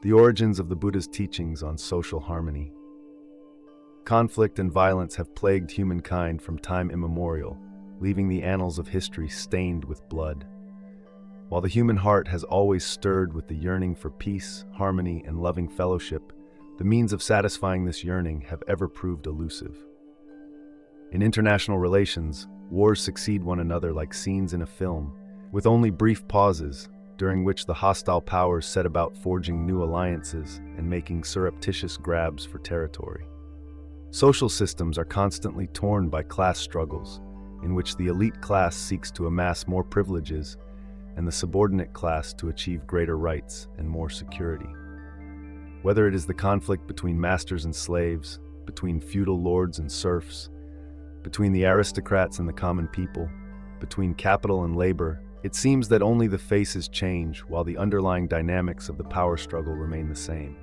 The origins of the Buddha's teachings on social harmony. Conflict and violence have plagued humankind from time immemorial, leaving the annals of history stained with blood. While the human heart has always stirred with the yearning for peace, harmony, and loving fellowship, the means of satisfying this yearning have ever proved elusive. In international relations, wars succeed one another like scenes in a film, with only brief pauses, during which the hostile powers set about forging new alliances and making surreptitious grabs for territory. Social systems are constantly torn by class struggles, in which the elite class seeks to amass more privileges and the subordinate class to achieve greater rights and more security. Whether it is the conflict between masters and slaves, between feudal lords and serfs, between the aristocrats and the common people, between capital and labor, it seems that only the faces change while the underlying dynamics of the power struggle remain the same.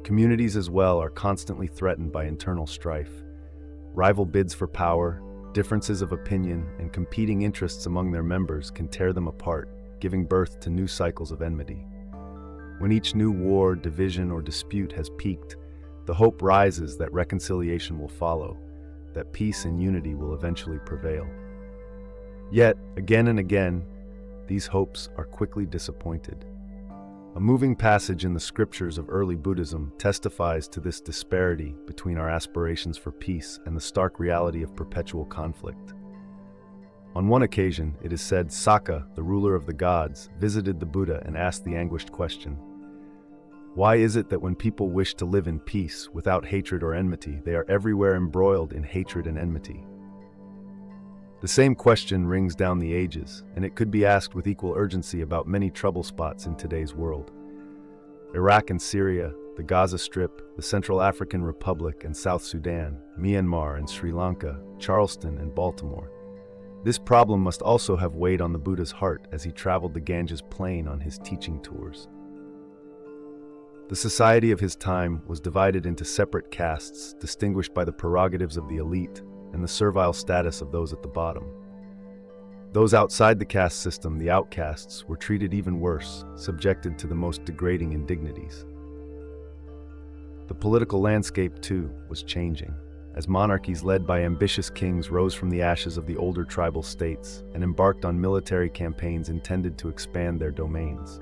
Communities as well are constantly threatened by internal strife. Rival bids for power, differences of opinion, and competing interests among their members can tear them apart, giving birth to new cycles of enmity. When each new war, division, or dispute has peaked, the hope rises that reconciliation will follow, that peace and unity will eventually prevail. Yet, again and again, these hopes are quickly disappointed. A moving passage in the scriptures of early Buddhism testifies to this disparity between our aspirations for peace and the stark reality of perpetual conflict. On one occasion, it is said Sakka, the ruler of the gods, visited the Buddha and asked the anguished question, "Why is it that when people wish to live in peace, without hatred or enmity, they are everywhere embroiled in hatred and enmity?" The same question rings down the ages, and it could be asked with equal urgency about many trouble spots in today's world. Iraq and Syria, the Gaza Strip, the Central African Republic and South Sudan, Myanmar and Sri Lanka, Charleston and Baltimore. This problem must also have weighed on the Buddha's heart as he traveled the Ganges Plain on his teaching tours. The society of his time was divided into separate castes, distinguished by the prerogatives of the elite and the servile status of those at the bottom. Those outside the caste system, the outcasts, were treated even worse, subjected to the most degrading indignities. The political landscape, too, was changing, as monarchies led by ambitious kings rose from the ashes of the older tribal states and embarked on military campaigns intended to expand their domains.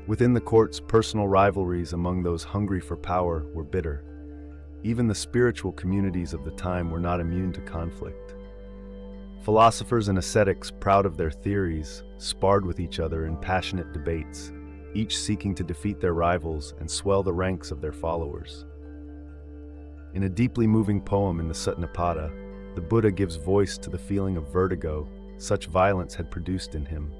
Within the courts, personal rivalries among those hungry for power were bitter. Even the spiritual communities of the time were not immune to conflict. Philosophers and ascetics, proud of their theories, sparred with each other in passionate debates, each seeking to defeat their rivals and swell the ranks of their followers. In a deeply moving poem in the Sutta, the Buddha gives voice to the feeling of vertigo such violence had produced in him.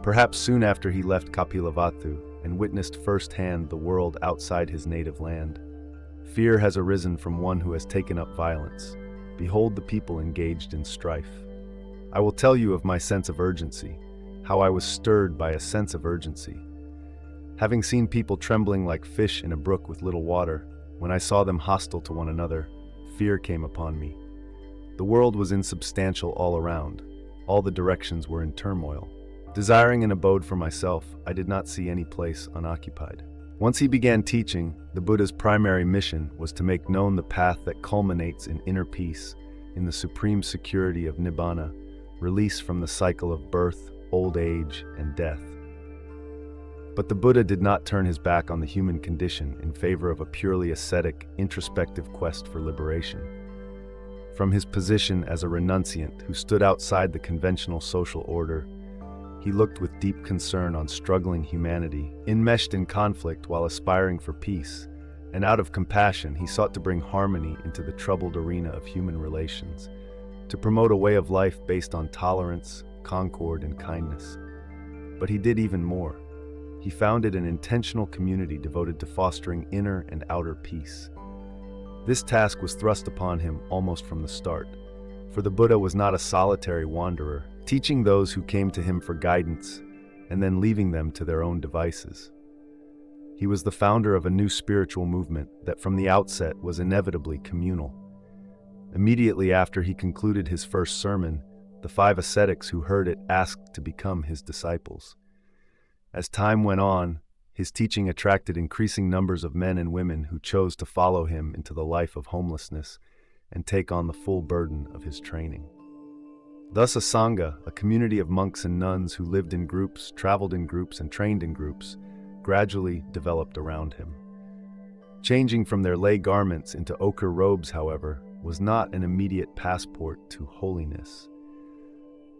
Perhaps soon after he left Kapilavatthu and witnessed firsthand the world outside his native land. Fear has arisen from one who has taken up violence. Behold the people engaged in strife. I will tell you of my sense of urgency, how I was stirred by a sense of urgency. Having seen people trembling like fish in a brook with little water, when I saw them hostile to one another, fear came upon me. The world was insubstantial all around. All the directions were in turmoil. Desiring an abode for myself, I did not see any place unoccupied. Once he began teaching, the Buddha's primary mission was to make known the path that culminates in inner peace, in the supreme security of Nibbana, release from the cycle of birth, old age, and death. But the Buddha did not turn his back on the human condition in favor of a purely ascetic, introspective quest for liberation. From his position as a renunciant who stood outside the conventional social order, he looked with deep concern on struggling humanity, enmeshed in conflict while aspiring for peace, and out of compassion he sought to bring harmony into the troubled arena of human relations, to promote a way of life based on tolerance, concord, and kindness. But he did even more. He founded an intentional community devoted to fostering inner and outer peace. This task was thrust upon him almost from the start, for the Buddha was not a solitary wanderer, teaching those who came to him for guidance and then leaving them to their own devices. He was the founder of a new spiritual movement that from the outset was inevitably communal. Immediately after he concluded his first sermon, the 5 ascetics who heard it asked to become his disciples. As time went on, his teaching attracted increasing numbers of men and women who chose to follow him into the life of homelessness and take on the full burden of his training. Thus, a sangha, a community of monks and nuns who lived in groups, traveled in groups, and trained in groups, gradually developed around him. Changing from their lay garments into ochre robes, however, was not an immediate passport to holiness.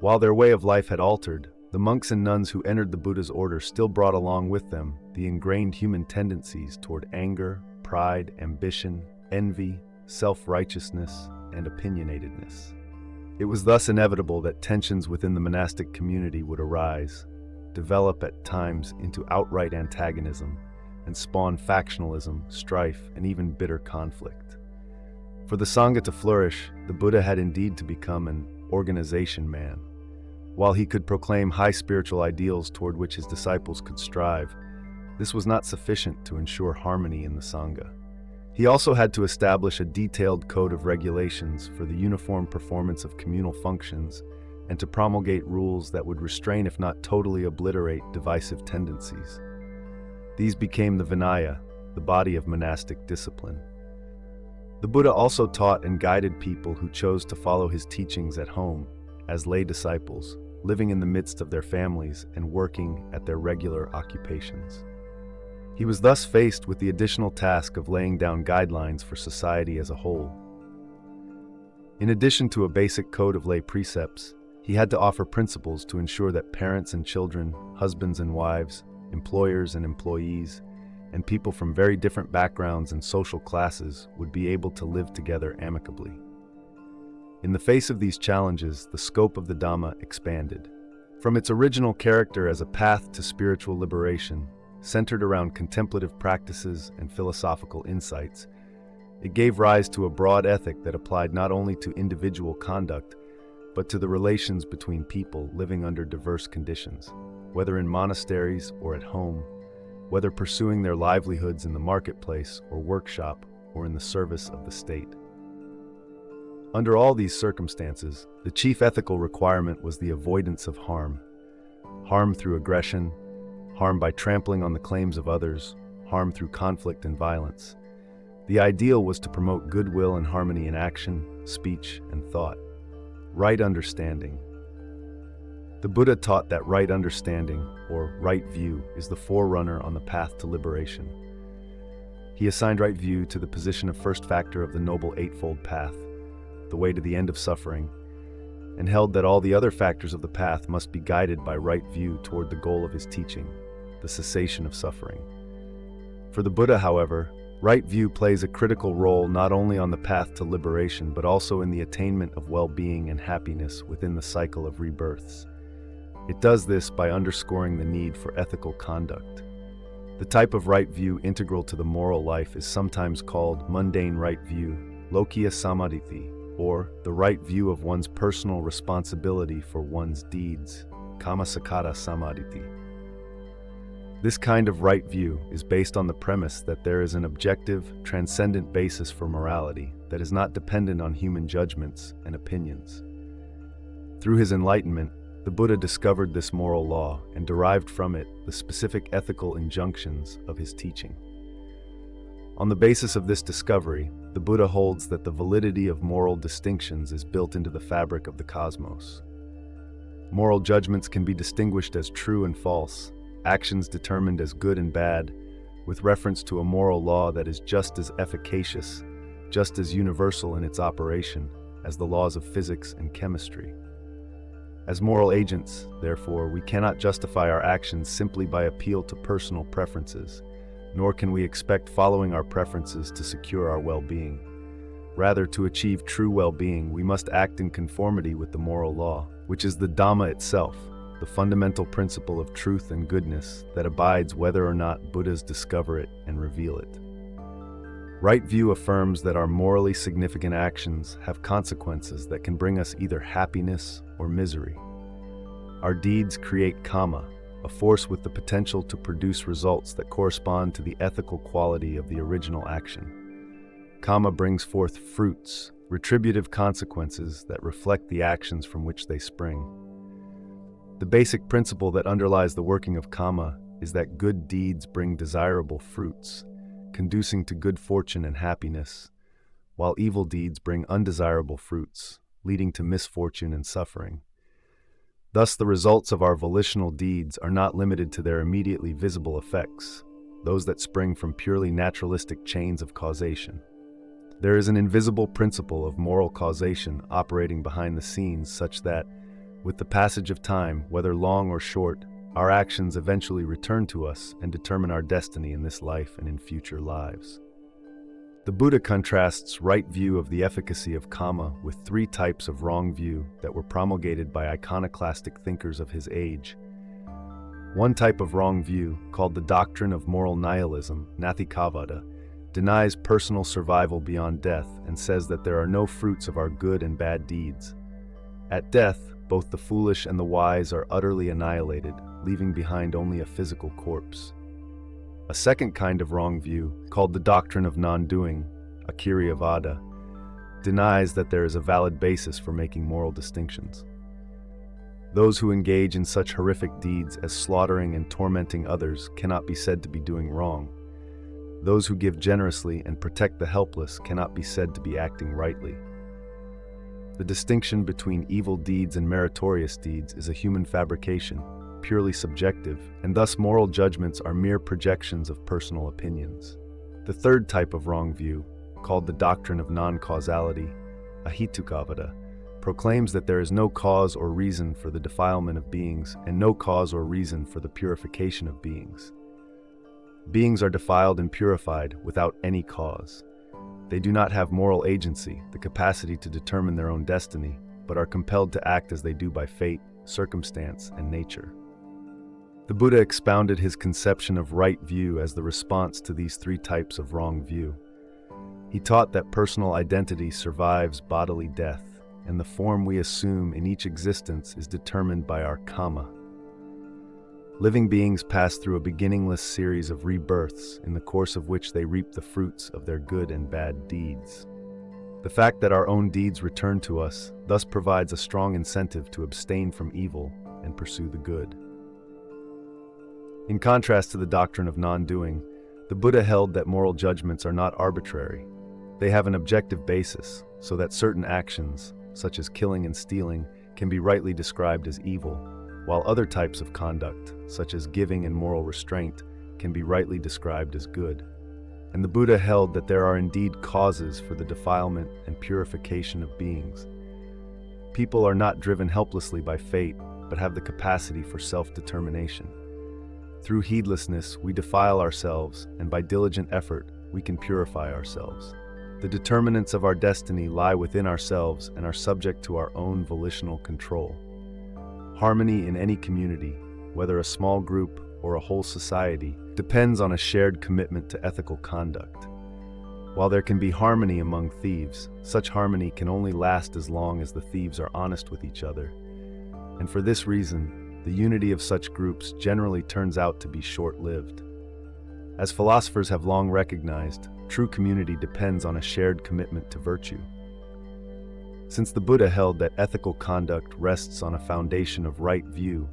While their way of life had altered, the monks and nuns who entered the Buddha's order still brought along with them the ingrained human tendencies toward anger, pride, ambition, envy, self-righteousness, and opinionatedness. It was thus inevitable that tensions within the monastic community would arise, develop at times into outright antagonism, and spawn factionalism, strife, and even bitter conflict. For the Sangha to flourish, the Buddha had indeed to become an organization man. While he could proclaim high spiritual ideals toward which his disciples could strive, this was not sufficient to ensure harmony in the Sangha. He also had to establish a detailed code of regulations for the uniform performance of communal functions and to promulgate rules that would restrain, if not totally obliterate, divisive tendencies. These became the Vinaya, the body of monastic discipline. The Buddha also taught and guided people who chose to follow his teachings at home, as lay disciples, living in the midst of their families and working at their regular occupations. He was thus faced with the additional task of laying down guidelines for society as a whole. In addition to a basic code of lay precepts, he had to offer principles to ensure that parents and children, husbands and wives, employers and employees, and people from very different backgrounds and social classes would be able to live together amicably. In the face of these challenges, the scope of the Dhamma expanded. From its original character as a path to spiritual liberation, centered around contemplative practices and philosophical insights, it gave rise to a broad ethic that applied not only to individual conduct, but to the relations between people living under diverse conditions, whether in monasteries or at home, whether pursuing their livelihoods in the marketplace or workshop or in the service of the state. Under all these circumstances, the chief ethical requirement was the avoidance of harm. Harm through aggression, harm by trampling on the claims of others, harm through conflict and violence. The ideal was to promote goodwill and harmony in action, speech, and thought. Right understanding. The Buddha taught that right understanding, or right view, is the forerunner on the path to liberation. He assigned right view to the position of first factor of the Noble Eightfold Path, the way to the end of suffering, and held that all the other factors of the path must be guided by right view toward the goal of his teaching, the cessation of suffering. For the Buddha, however, right view plays a critical role not only on the path to liberation, but also in the attainment of well-being and happiness within the cycle of rebirths. It does this by underscoring the need for ethical conduct. The type of right view integral to the moral life is sometimes called mundane right view, lokiya samadhi, or the right view of one's personal responsibility for one's deeds, kamma samadhi. This kind of right view is based on the premise that there is an objective, transcendent basis for morality that is not dependent on human judgments and opinions. Through his enlightenment, the Buddha discovered this moral law and derived from it the specific ethical injunctions of his teaching. On the basis of this discovery, the Buddha holds that the validity of moral distinctions is built into the fabric of the cosmos. Moral judgments can be distinguished as true and false, actions determined as good and bad, with reference to a moral law that is just as efficacious, just as universal in its operation, as the laws of physics and chemistry. As moral agents, therefore, we cannot justify our actions simply by appeal to personal preferences, nor can we expect following our preferences to secure our well-being. Rather, to achieve true well-being, we must act in conformity with the moral law, which is the Dhamma itself, the fundamental principle of truth and goodness that abides whether or not Buddhas discover it and reveal it. Right view affirms that our morally significant actions have consequences that can bring us either happiness or misery. Our deeds create kamma, a force with the potential to produce results that correspond to the ethical quality of the original action. Kamma brings forth fruits, retributive consequences that reflect the actions from which they spring. The basic principle that underlies the working of kamma is that good deeds bring desirable fruits, conducing to good fortune and happiness, while evil deeds bring undesirable fruits, leading to misfortune and suffering. Thus, the results of our volitional deeds are not limited to their immediately visible effects, those that spring from purely naturalistic chains of causation. There is an invisible principle of moral causation operating behind the scenes such that, with the passage of time, whether long or short, our actions eventually return to us and determine our destiny in this life and in future lives. The Buddha contrasts right view of the efficacy of kamma with three types of wrong view that were promulgated by iconoclastic thinkers of his age. One type of wrong view, called the doctrine of moral nihilism, nathikavada, denies personal survival beyond death and says that there are no fruits of our good and bad deeds. At death, both the foolish and the wise are utterly annihilated, leaving behind only a physical corpse. A second kind of wrong view, called the doctrine of non-doing, akiriyavada, denies that there is a valid basis for making moral distinctions. Those who engage in such horrific deeds as slaughtering and tormenting others cannot be said to be doing wrong. Those who give generously and protect the helpless cannot be said to be acting rightly. The distinction between evil deeds and meritorious deeds is a human fabrication, purely subjective, and thus moral judgments are mere projections of personal opinions. The third type of wrong view, called the doctrine of non-causality, ahitukavada, proclaims that there is no cause or reason for the defilement of beings and no cause or reason for the purification of beings. Beings are defiled and purified without any cause. They do not have moral agency, the capacity to determine their own destiny, but are compelled to act as they do by fate, circumstance, and nature. The Buddha expounded his conception of right view as the response to these three types of wrong view. He taught that personal identity survives bodily death, and the form we assume in each existence is determined by our kamma. Living beings pass through a beginningless series of rebirths in the course of which they reap the fruits of their good and bad deeds. The fact that our own deeds return to us thus provides a strong incentive to abstain from evil and pursue the good. In contrast to the doctrine of non-doing, the Buddha held that moral judgments are not arbitrary. They have an objective basis, so that certain actions, such as killing and stealing, can be rightly described as evil, while other types of conduct, such as giving and moral restraint, can be rightly described as good. And the Buddha held that there are indeed causes for the defilement and purification of beings. People are not driven helplessly by fate, but have the capacity for self-determination. Through heedlessness, we defile ourselves, and by diligent effort, we can purify ourselves. The determinants of our destiny lie within ourselves and are subject to our own volitional control. Harmony in any community, whether a small group or a whole society, depends on a shared commitment to ethical conduct. While there can be harmony among thieves, such harmony can only last as long as the thieves are honest with each other. And for this reason, the unity of such groups generally turns out to be short-lived. As philosophers have long recognized, true community depends on a shared commitment to virtue. Since the Buddha held that ethical conduct rests on a foundation of right view,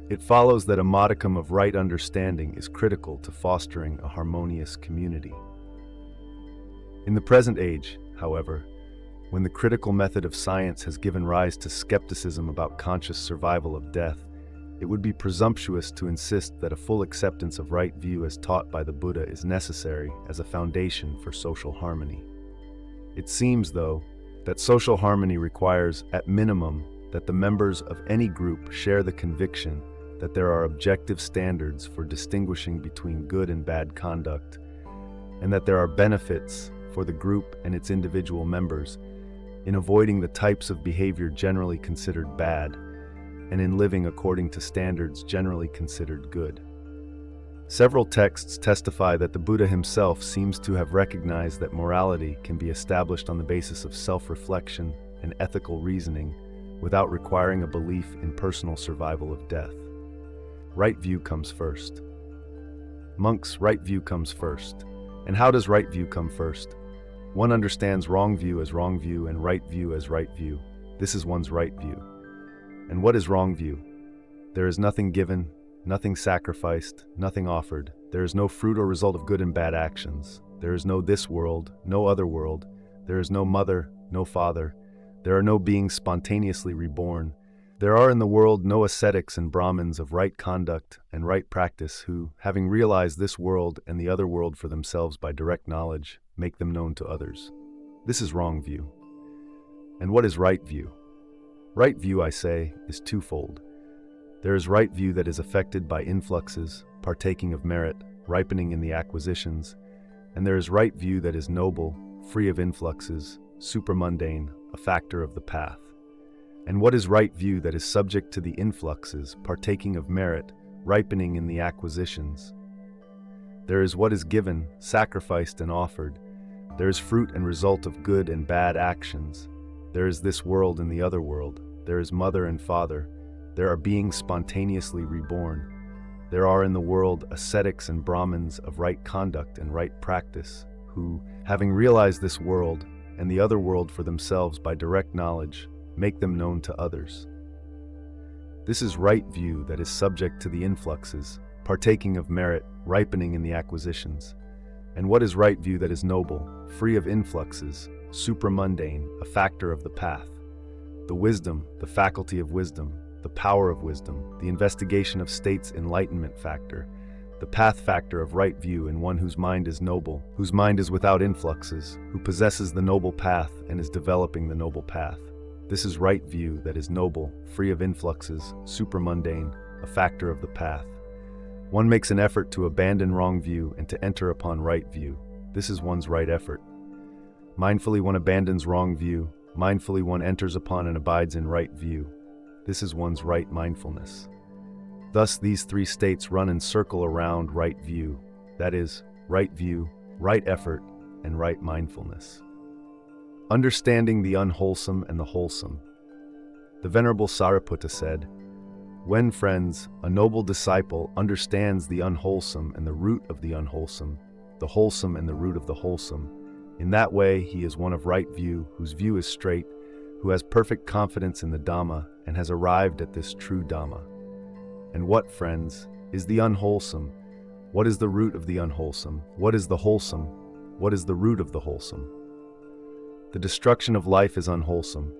it follows that a modicum of right understanding is critical to fostering a harmonious community. In the present age, however, when the critical method of science has given rise to skepticism about conscious survival of death, it would be presumptuous to insist that a full acceptance of right view as taught by the Buddha is necessary as a foundation for social harmony. It seems, though, that social harmony requires, at minimum, that the members of any group share the conviction that there are objective standards for distinguishing between good and bad conduct, and that there are benefits for the group and its individual members in avoiding the types of behavior generally considered bad, and in living according to standards generally considered good. Several texts testify that the Buddha himself seems to have recognized that morality can be established on the basis of self-reflection and ethical reasoning without requiring a belief in personal survival of death. Right view comes first. Monks, right view comes first. And how does right view come first? One understands wrong view as wrong view and right view as right view. This is one's right view. And what is wrong view? There is nothing given, nothing sacrificed, nothing offered. There is no fruit or result of good and bad actions. There is no this world, no other world. There is no mother, no father. There are no beings spontaneously reborn. There are in the world no ascetics and Brahmins of right conduct and right practice who, having realized this world and the other world for themselves by direct knowledge, make them known to others. This is wrong view. And what is right view? Right view, I say, is twofold. There is right view that is affected by influxes, partaking of merit, ripening in the acquisitions, and there is right view that is noble, free of influxes, supramundane, a factor of the path. And what is right view that is subject to the influxes, partaking of merit, ripening in the acquisitions? There is what is given, sacrificed and offered. There is fruit and result of good and bad actions. There is this world and the other world. There is mother and father. There are beings spontaneously reborn. There are in the world ascetics and Brahmins of right conduct and right practice, who, having realized this world and the other world for themselves by direct knowledge, make them known to others. This is right view that is subject to the influxes, partaking of merit, ripening in the acquisitions. And what is right view that is noble, free of influxes, supramundane, a factor of the path? The wisdom, the faculty of wisdom, the power of wisdom, the investigation of states enlightenment factor, the path factor of right view in one whose mind is noble, whose mind is without influxes, who possesses the noble path and is developing the noble path. This is right view that is noble, free of influxes, supramundane, a factor of the path. One makes an effort to abandon wrong view and to enter upon right view. This is one's right effort. Mindfully one abandons wrong view. Mindfully one enters upon and abides in right view. This is one's right mindfulness. Thus these three states run and circle around right view. That is, right view, right effort, and right mindfulness. Understanding the unwholesome and the wholesome. The Venerable Sariputta said, "When, friends, a noble disciple understands the unwholesome and the root of the unwholesome, the wholesome and the root of the wholesome, in that way he is one of right view, whose view is straight, who has perfect confidence in the Dhamma and has arrived at this true Dhamma." And what, friends, is the unwholesome? What is the root of the unwholesome? What is the wholesome? What is the root of the wholesome? The destruction of life is unwholesome.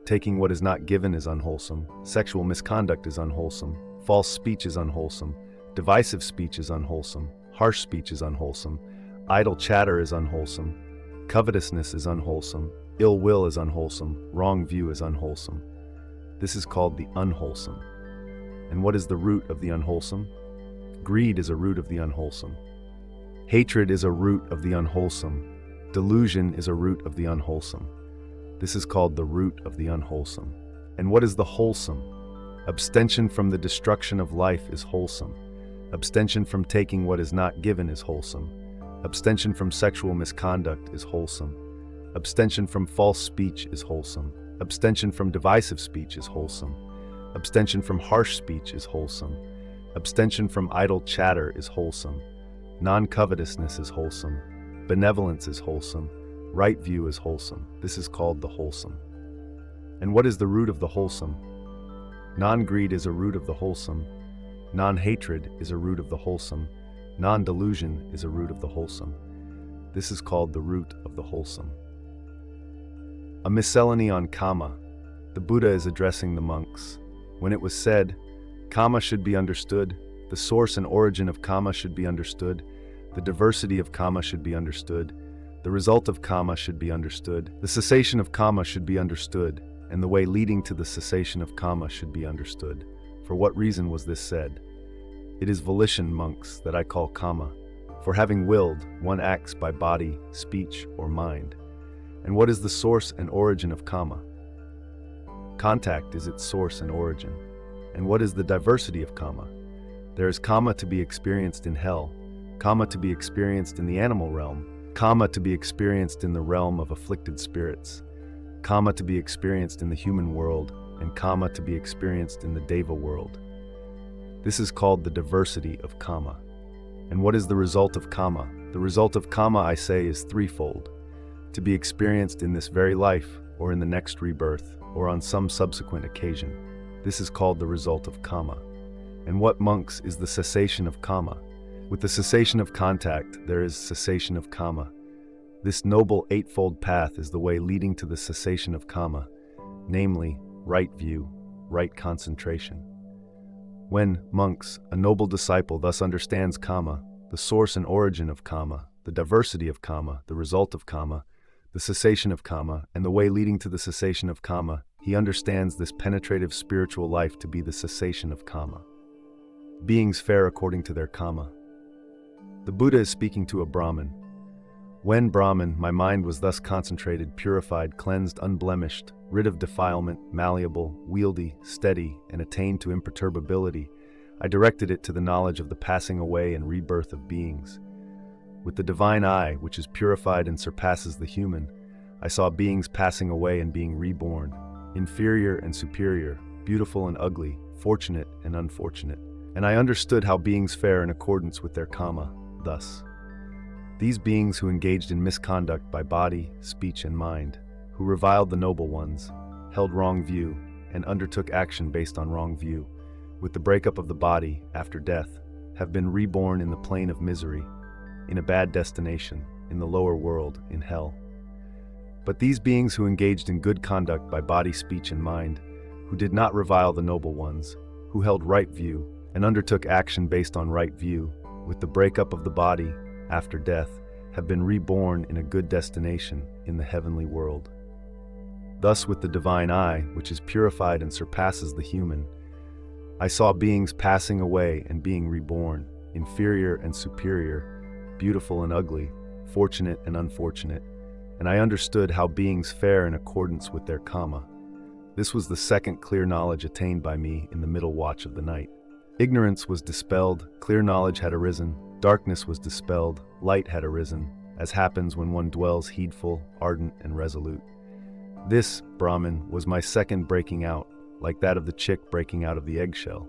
Taking what is not given is unwholesome. Sexual misconduct is unwholesome. False speech is unwholesome. Divisive speech is unwholesome. Harsh speech is unwholesome. Idle chatter is unwholesome. Covetousness is unwholesome. Ill will is unwholesome. Wrong view is unwholesome. This is called the unwholesome. And what is the root of the unwholesome? Greed is a root of the unwholesome. Hatred is a root of the unwholesome. Delusion is a root of the unwholesome. This is called the root of the unwholesome. And what is the wholesome? Abstention from the destruction of life is wholesome. Abstention from taking what is not given is wholesome. Abstention from sexual misconduct is wholesome. Abstention from false speech is wholesome. Abstention from divisive speech is wholesome. Abstention from harsh speech is wholesome. Abstention from idle chatter is wholesome. Non-covetousness is wholesome. Benevolence is wholesome. Right view is wholesome. This is called the wholesome. And what is the root of the wholesome? Non-greed is a root of the wholesome. Non-hatred is a root of the wholesome. Non-delusion is a root of the wholesome. This is called the root of the wholesome. A miscellany on kamma. The Buddha is addressing the monks. When it was said, kamma should be understood, the source and origin of kamma should be understood, the diversity of kamma should be understood, the result of kamma should be understood, the cessation of kamma should be understood, and the way leading to the cessation of kamma should be understood. For what reason was this said? It is volition, monks, that I call kamma. For having willed, one acts by body, speech, or mind. And what is the source and origin of kamma? Contact is its source and origin. And what is the diversity of kamma? There is kamma to be experienced in hell, kamma to be experienced in the animal realm, kamma to be experienced in the realm of afflicted spirits, kamma to be experienced in the human world, and kamma to be experienced in the deva world. This is called the diversity of kamma. And what is the result of kamma? The result of kamma, I say, is threefold: to be experienced in this very life, or in the next rebirth, or on some subsequent occasion. This is called the result of kamma. And what, monks, is the cessation of kamma? With the cessation of contact, there is cessation of kamma. This noble eightfold path is the way leading to the cessation of kamma, namely, right view, right concentration. When, monks, a noble disciple thus understands kamma, the source and origin of kamma, the diversity of kamma, the result of kamma, the cessation of kamma, and the way leading to the cessation of kamma, he understands this penetrative spiritual life to be the cessation of kamma. Beings fare according to their kamma. The Buddha is speaking to a Brahmin. When, Brahmin, my mind was thus concentrated, purified, cleansed, unblemished, rid of defilement, malleable, wieldy, steady, and attained to imperturbability, I directed it to the knowledge of the passing away and rebirth of beings. With the divine eye, which is purified and surpasses the human, I saw beings passing away and being reborn, inferior and superior, beautiful and ugly, fortunate and unfortunate. And I understood how beings fare in accordance with their kamma, thus. These beings who engaged in misconduct by body, speech, and mind, who reviled the noble ones, held wrong view, and undertook action based on wrong view, with the breakup of the body after death, have been reborn in the plane of misery, in a bad destination, in the lower world, in hell. But these beings who engaged in good conduct by body, speech, and mind, who did not revile the noble ones, who held right view, and undertook action based on right view, with the breakup of the body after death, have been reborn in a good destination in the heavenly world. Thus, with the divine eye, which is purified and surpasses the human, I saw beings passing away and being reborn, inferior and superior, beautiful and ugly, fortunate and unfortunate, and I understood how beings fare in accordance with their kamma. This was the second clear knowledge attained by me in the middle watch of the night. Ignorance was dispelled, clear knowledge had arisen, darkness was dispelled, light had arisen, as happens when one dwells heedful, ardent, and resolute. This, Brahmin, was my second breaking out, like that of the chick breaking out of the eggshell.